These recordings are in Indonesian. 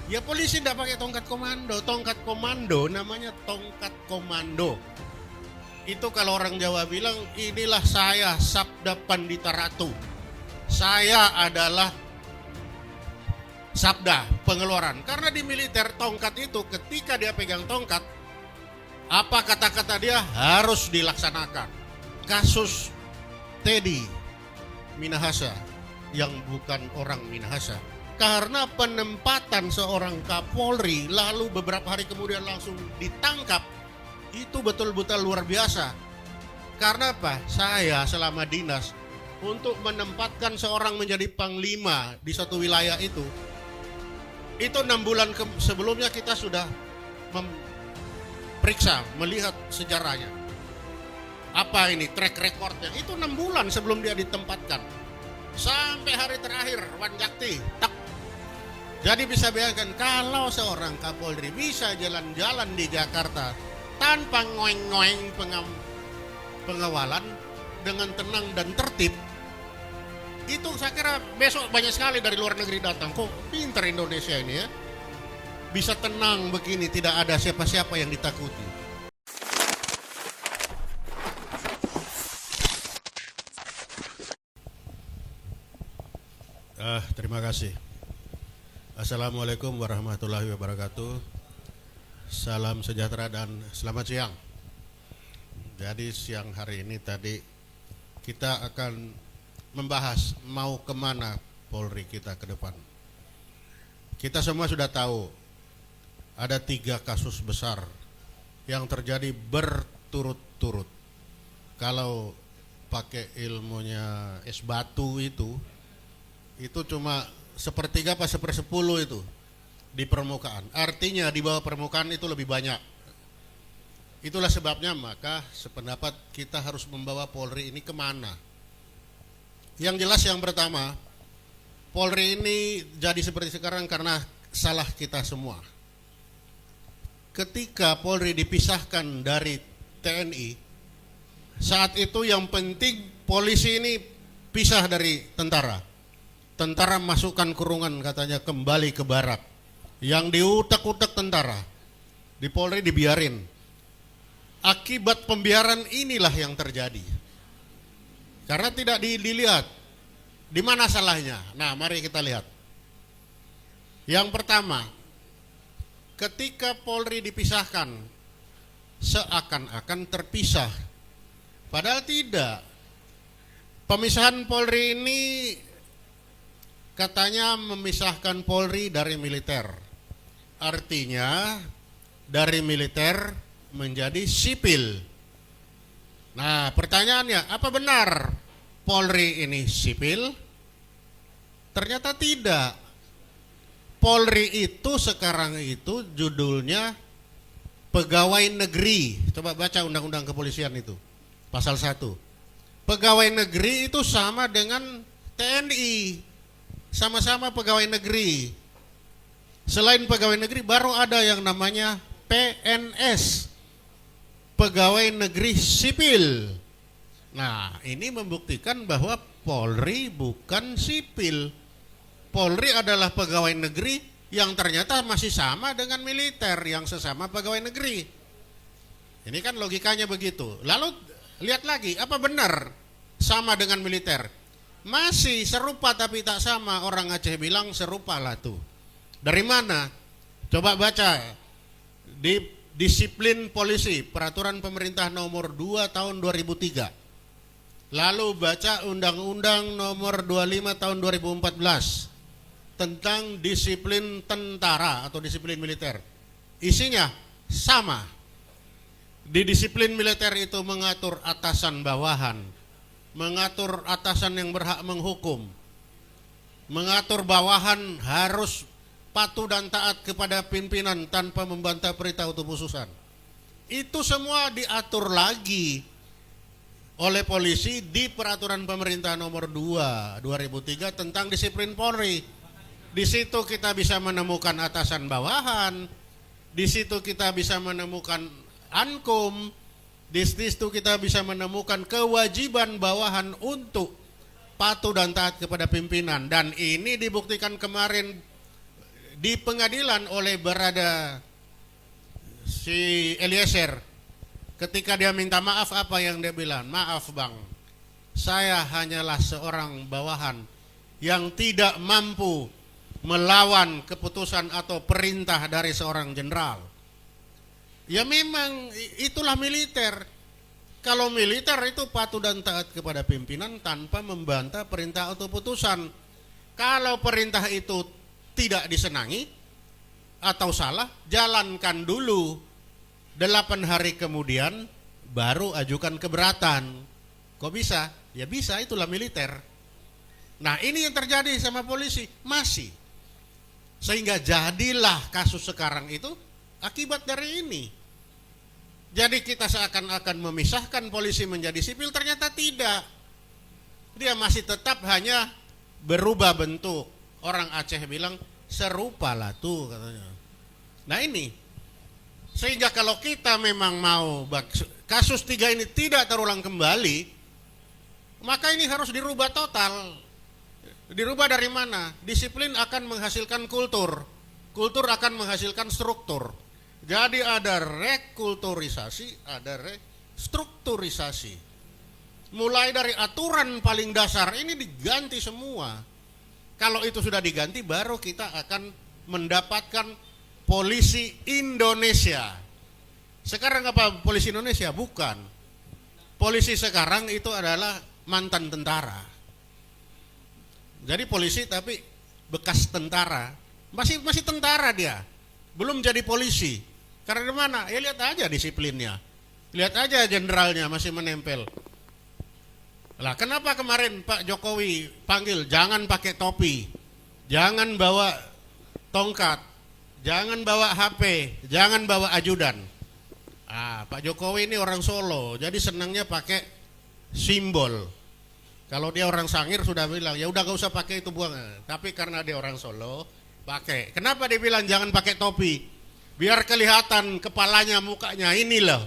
Ya polisi tidak pakai tongkat komando. Tongkat komando namanya tongkat komando. Itu kalau orang Jawa bilang, inilah saya Sabda Pandita Ratu. Saya adalah Sabda pengeluaran. Karena di militer tongkat itu ketika dia pegang tongkat, apa kata-kata dia harus dilaksanakan. Kasus Teddy Minahasa yang bukan orang Minahasa. Karena penempatan seorang Kapolri lalu beberapa hari kemudian langsung ditangkap, itu betul-betul luar biasa. Karena apa? Saya selama dinas untuk menempatkan seorang menjadi panglima di satu wilayah itu 6 bulan sebelumnya kita sudah periksa, melihat sejarahnya. Apa ini track recordnya? Itu 6 bulan sebelum dia ditempatkan. Sampai hari terakhir, Wanjakti, tak. Jadi bisa bayangkan kalau seorang Kapolri bisa jalan-jalan di Jakarta tanpa ngoeng-ngoeng pengawalan dengan tenang dan tertib, itu saya kira besok banyak sekali dari luar negeri datang. Kok pinter Indonesia ini ya, bisa tenang begini, tidak ada siapa-siapa yang ditakuti. Terima kasih. Assalamualaikum warahmatullahi wabarakatuh. Salam sejahtera dan selamat siang. Jadi siang hari ini tadi kita akan membahas mau kemana Polri kita ke depan. Kita semua sudah tahu ada 3 kasus besar yang terjadi berturut-turut. Kalau pakai ilmunya es batu itu cuma sepertiga apa 1/10 itu di permukaan. Artinya di bawah permukaan itu lebih banyak. Itulah sebabnya maka sependapat kita harus membawa Polri ini kemana. Yang jelas yang pertama, Polri ini jadi seperti sekarang karena salah kita semua. Ketika Polri dipisahkan dari TNI, saat itu yang penting polisi ini pisah dari tentara. Tentara masukkan kurungan katanya kembali ke barak. Yang diutak-utak tentara. Di Polri dibiarin. Akibat pembiaran inilah yang terjadi. Karena tidak dilihat di mana salahnya. Nah, mari kita lihat. Yang pertama, ketika Polri dipisahkan, seakan-akan terpisah. Padahal tidak. Pemisahan Polri ini katanya memisahkan Polri dari militer. Artinya dari militer menjadi sipil. Nah, pertanyaannya, apa benar Polri ini sipil? Ternyata tidak. Polri itu sekarang itu judulnya pegawai negeri. Coba baca undang-undang kepolisian itu, pasal 1. Pegawai negeri itu sama dengan TNI. Sama-sama pegawai negeri. Selain pegawai negeri baru ada yang namanya PNS, pegawai negeri sipil. Nah, ini membuktikan bahwa Polri bukan sipil. Polri adalah pegawai negeri yang ternyata masih sama dengan militer yang sesama pegawai negeri. Ini kan logikanya begitu. Lalu lihat lagi, apa benar sama dengan militer? Masih serupa tapi tak sama. Orang Aceh bilang serupa lah tuh. Dari mana? Coba baca di disiplin polisi, peraturan pemerintah nomor 2 tahun 2003. Lalu baca undang-undang nomor 25 tahun 2014 tentang disiplin tentara atau disiplin militer. Isinya sama. Di disiplin militer itu mengatur atasan bawahan, mengatur atasan yang berhak menghukum, mengatur bawahan harus patuh dan taat kepada pimpinan tanpa membantah perintah atau putusan. Itu semua diatur lagi oleh polisi di peraturan pemerintah nomor 2 2003 tentang disiplin Polri. Di situ kita bisa menemukan atasan bawahan, di situ kita bisa menemukan ankum, di situ kita bisa menemukan kewajiban bawahan untuk patuh dan taat kepada pimpinan. Dan ini dibuktikan kemarin di pengadilan oleh berada si Eliezer. Ketika dia minta maaf, apa yang dia bilang? Maaf bang, saya hanyalah seorang bawahan yang tidak mampu melawan keputusan atau perintah dari seorang jenderal. Ya memang itulah militer. Kalau militer itu patuh dan taat kepada pimpinan tanpa membantah perintah atau putusan. Kalau perintah itu tidak disenangi atau salah, jalankan dulu. 8 hari kemudian baru ajukan keberatan. Kok bisa? Ya bisa, itulah militer. Nah ini yang terjadi sama polisi, masih. Sehingga jadilah kasus sekarang itu akibat dari ini. Jadi kita seakan-akan memisahkan polisi menjadi sipil, ternyata tidak. Dia masih tetap hanya berubah bentuk. Orang Aceh bilang serupa lah tuh katanya. Nah ini, sehingga kalau kita memang mau kasus 3 ini tidak terulang kembali, maka ini harus dirubah total. Dirubah dari mana? Disiplin akan menghasilkan kultur. Kultur akan menghasilkan struktur. Jadi ada rekulturisasi, ada restrukturisasi. Mulai dari aturan paling dasar ini diganti semua. Kalau itu sudah diganti, baru kita akan mendapatkan polisi Indonesia. Sekarang apa polisi Indonesia? Bukan. Polisi sekarang itu adalah mantan tentara. Jadi polisi tapi bekas tentara. Masih tentara dia. Belum jadi polisi. Karena mana? Ya lihat aja disiplinnya. Lihat aja jenderalnya masih menempel. Lah kenapa kemarin Pak Jokowi panggil jangan pakai topi, jangan bawa tongkat, jangan bawa HP, jangan bawa ajudan. Pak Jokowi ini orang Solo, jadi senangnya pakai simbol. Kalau dia orang Sangir sudah bilang ya udah gak usah pakai itu, buang. Tapi karena dia orang Solo pakai. Kenapa dia bilang jangan pakai topi? Biar kelihatan kepalanya, mukanya. Ini loh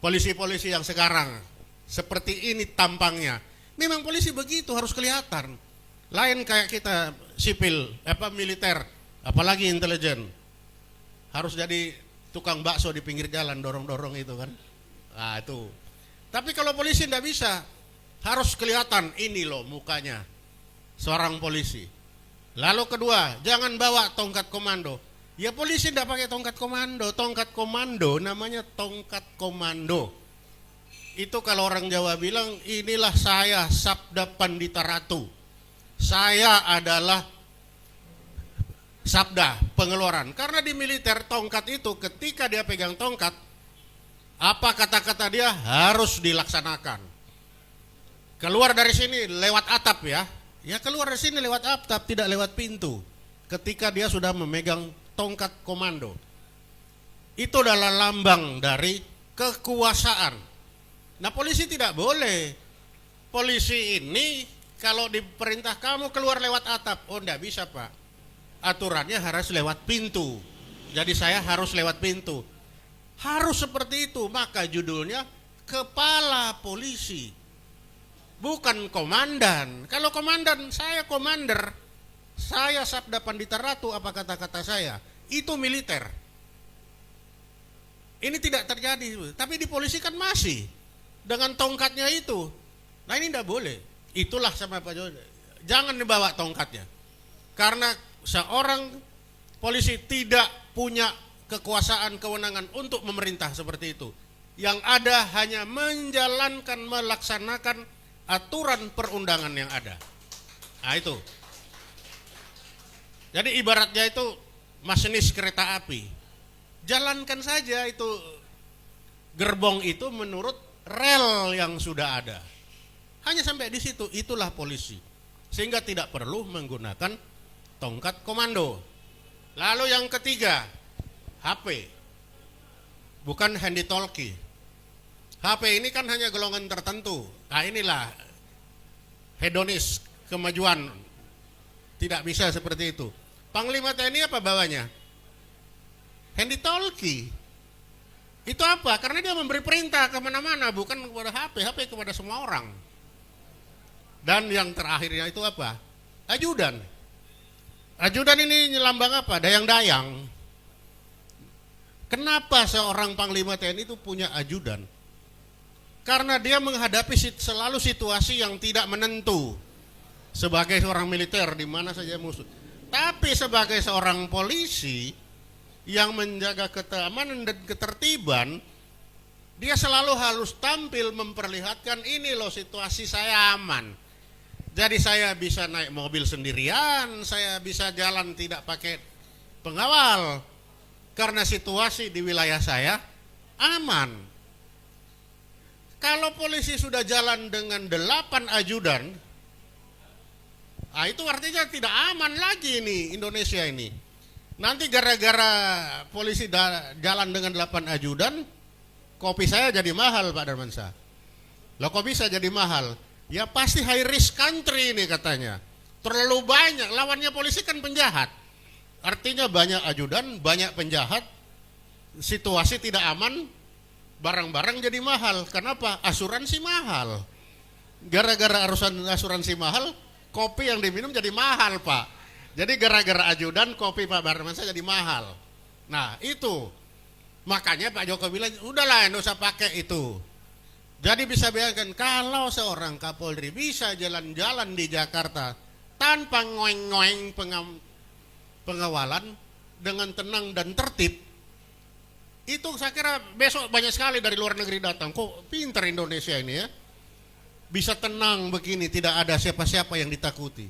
polisi-polisi yang sekarang. Seperti ini tampangnya. Memang polisi begitu, harus kelihatan. Lain kayak kita sipil, militer, apalagi intelijen. Harus jadi tukang bakso di pinggir jalan, dorong-dorong itu kan. Nah itu. Tapi kalau polisi tidak bisa, harus kelihatan ini loh mukanya seorang polisi. Lalu kedua, jangan bawa tongkat komando. Ya polisi tidak pakai tongkat komando. Tongkat komando namanya tongkat komando. Itu kalau orang Jawa bilang, inilah saya Sabda Pandita Ratu. Saya adalah sabda pengeluaran. Karena di militer tongkat itu ketika dia pegang tongkat, apa kata-kata dia harus dilaksanakan. Keluar dari sini lewat atap ya. Ya keluar dari sini lewat atap, tidak lewat pintu. Ketika dia sudah memegang tongkat komando. Itu adalah lambang dari kekuasaan. Nah polisi tidak boleh. Polisi ini kalau diperintah kamu keluar lewat atap, oh enggak bisa pak. Aturannya harus lewat pintu. Jadi saya harus lewat pintu. Harus seperti itu, maka judulnya kepala polisi. Bukan komandan. Kalau komandan, saya komander. Saya Sabda Pandita Ratu, apa kata-kata saya. Itu militer. Ini tidak terjadi. Tapi di polisi kan masih. Dengan tongkatnya itu. Nah ini tidak boleh. Itulah sama Pak Jokowi. Jangan dibawa tongkatnya. Karena seorang polisi tidak punya kekuasaan, kewenangan untuk memerintah seperti itu. Yang ada hanya menjalankan, melaksanakan aturan perundangan yang ada. Nah itu. Jadi ibaratnya itu masinis kereta api. Jalankan saja itu gerbong itu menurut rel yang sudah ada. Hanya sampai di situ, itulah polisi. Sehingga tidak perlu menggunakan tongkat komando. Lalu yang ketiga, HP. Bukan handy talkie. HP ini kan hanya golongan tertentu. Nah inilah hedonis, kemajuan. Tidak bisa seperti itu. Panglima TNI apa bawanya? Handy talkie. Itu apa? Karena dia memberi perintah kemana-mana, bukan kepada HP kepada semua orang. Dan yang terakhirnya itu apa? Ajudan. Ajudan ini lambang apa? Dayang-dayang. Kenapa seorang Panglima TNI itu punya ajudan? Karena dia menghadapi selalu situasi yang tidak menentu. Sebagai seorang militer di mana saja musuh. Tapi sebagai seorang polisi yang menjaga keamanan dan ketertiban, dia selalu harus tampil memperlihatkan ini loh situasi saya aman. Jadi saya bisa naik mobil sendirian, saya bisa jalan tidak pakai pengawal. Karena situasi di wilayah saya aman. Kalau polisi sudah jalan dengan 8 ajudan, itu artinya tidak aman lagi ini Indonesia ini. Nanti gara-gara polisi jalan dengan 8 ajudan, kopi saya jadi mahal Pak Darmansyah. Loh kok bisa jadi mahal? Ya pasti high risk country ini katanya. Terlalu banyak, lawannya polisi kan penjahat. Artinya banyak ajudan, banyak penjahat, situasi tidak aman, barang-barang jadi mahal. Kenapa? Asuransi mahal. Gara-gara asuransi mahal, kopi yang diminum jadi mahal Pak. Jadi gara-gara ajudan, kopi Pak Darmansyah jadi mahal. Nah itu, makanya Pak Jokowi bilang, udahlah nggak usah pakai itu. Jadi bisa bayangkan kalau seorang Kapolri bisa jalan-jalan di Jakarta tanpa ngoeng-ngoeng pengawalan dengan tenang dan tertib, itu saya kira besok banyak sekali dari luar negeri datang. Kok pintar Indonesia ini ya, bisa tenang begini, tidak ada siapa-siapa yang ditakuti.